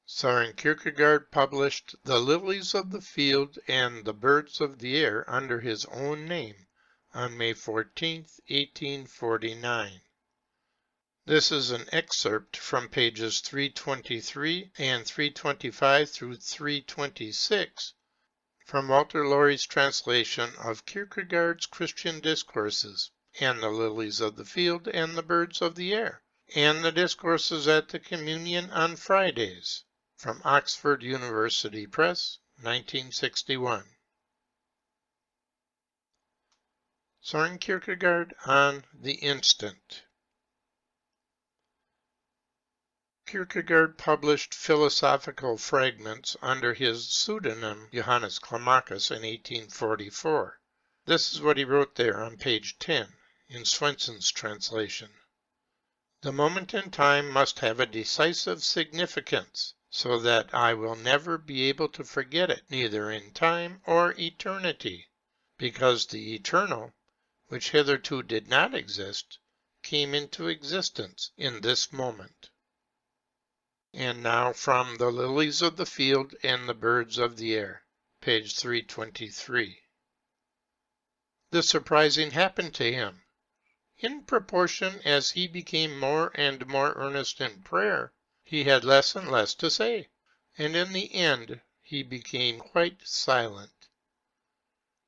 Soren Kierkegaard published The Lilies of the Field and the Birds of the Air under his own name on May 14, 1849. This is an excerpt from pages 323 and 325 through 326 from Walter Lowrie's translation of Kierkegaard's Christian Discourses and the Lilies of the Field and the Birds of the Air, and the Discourses at the Communion on Fridays, from Oxford University Press, 1961. Soren Kierkegaard on the Instant. Kierkegaard published philosophical fragments under his pseudonym Anti-Climacus in 1844. This is what he wrote there on page 10 in Swenson's translation. The moment in time must have a decisive significance, so that I will never be able to forget it, neither in time or eternity, because the eternal, which hitherto did not exist, came into existence in this moment. And now from The Lilies of the Field and the Birds of the Air, page 323. The surprising happened to him. In proportion as he became more and more earnest in prayer, he had less and less to say, and in the end he became quite silent.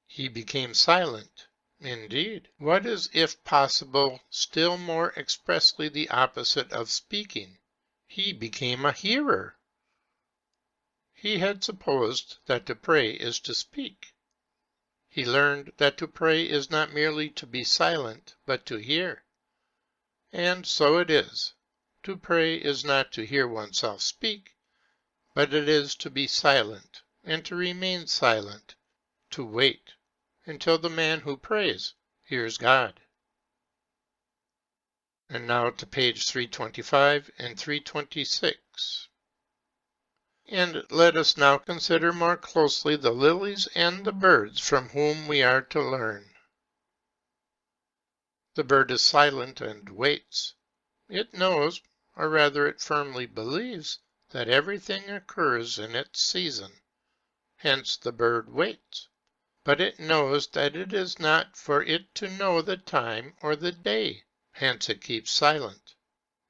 He became silent, indeed. What is, if possible, still more expressly the opposite of speaking? He became a hearer. He had supposed that to pray is to speak. He learned that to pray is not merely to be silent, but to hear. And so it is. To pray is not to hear oneself speak, but it is to be silent, and to remain silent, to wait until the man who prays hears God. And now to page 325 and 326. And let us now consider more closely the lilies and the birds from whom we are to learn. The bird is silent and waits. It knows, or rather it firmly believes, that everything occurs in its season. Hence the bird waits. But it knows that it is not for it to know the time or the day. Hence it keeps silent.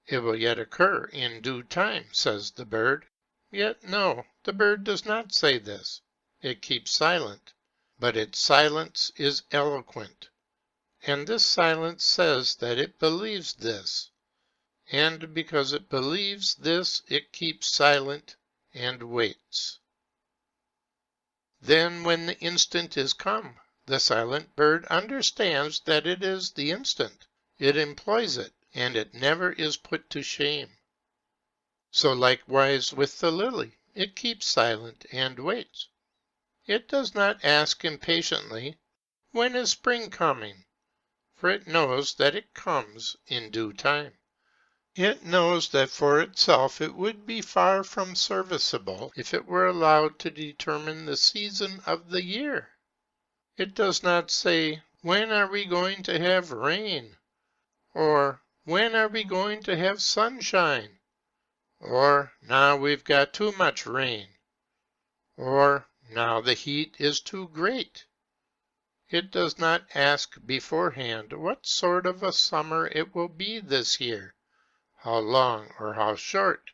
It will yet occur in due time, says the bird. Yet no, the bird does not say this. It keeps silent, but its silence is eloquent. And this silence says that it believes this. And because it believes this, it keeps silent and waits. Then when the instant is come, the silent bird understands that it is the instant. It employs it, and it never is put to shame. So likewise with the lily, it keeps silent and waits. It does not ask impatiently, "When is spring coming?" For it knows that it comes in due time. It knows that for itself it would be far from serviceable if it were allowed to determine the season of the year. It does not say, "When are we going to have rain?" or "When are we going to have sunshine?" or "Now we've got too much rain," or "Now the heat is too great." It does not ask beforehand what sort of a summer it will be this year, how long or how short.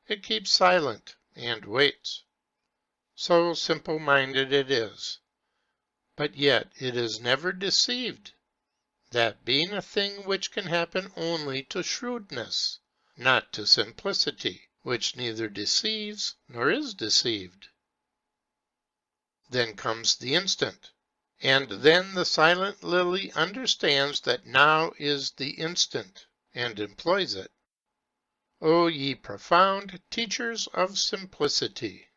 It keeps silent and waits. So simple-minded it is. But yet it is never deceived, that being a thing which can happen only to shrewdness, not to simplicity, which neither deceives nor is deceived. Then comes the instant, and then the silent lily understands that now is the instant, and employs it. O ye profound teachers of simplicity!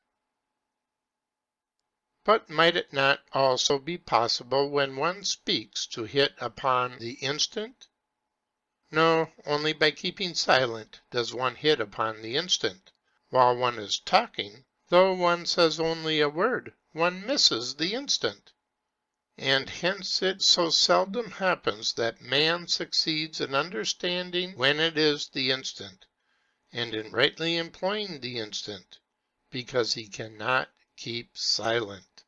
But might it not also be possible when one speaks to hit upon the instant? No, only by keeping silent does one hit upon the instant. While one is talking, though one says only a word, one misses the instant. And hence it so seldom happens that man succeeds in understanding when it is the instant, and in rightly employing the instant, because he cannot keep silent.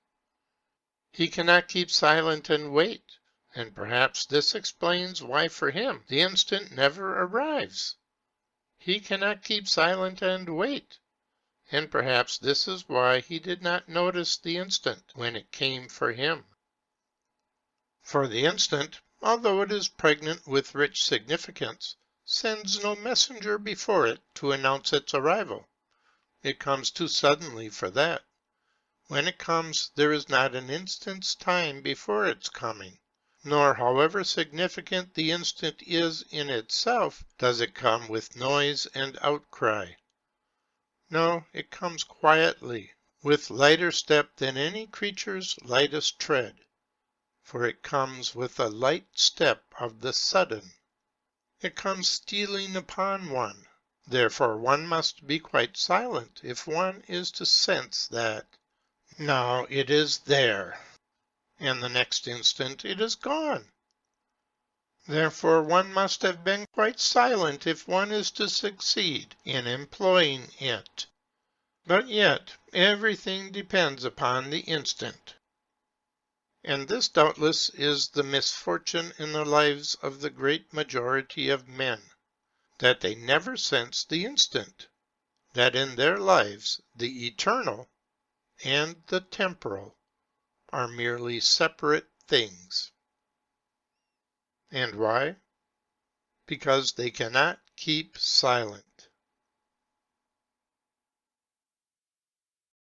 He cannot keep silent and wait, and perhaps this explains why for him the instant never arrives. He cannot keep silent and wait, and perhaps this is why he did not notice the instant when it came for him. For the instant, although it is pregnant with rich significance, sends no messenger before it to announce its arrival. It comes too suddenly for that. When it comes, there is not an instant's time before its coming. Nor, however significant the instant is in itself, does it come with noise and outcry. No, it comes quietly, with lighter step than any creature's lightest tread, for it comes with a light step of the sudden. It comes stealing upon one. Therefore one must be quite silent if one is to sense that now it is there, and the next instant it is gone. Therefore one must have been quite silent if one is to succeed in employing it. But yet everything depends upon the instant. And this doubtless is the misfortune in the lives of the great majority of men, that they never sense the instant, that in their lives the eternal and the temporal are merely separate things. And why? Because they cannot keep silent.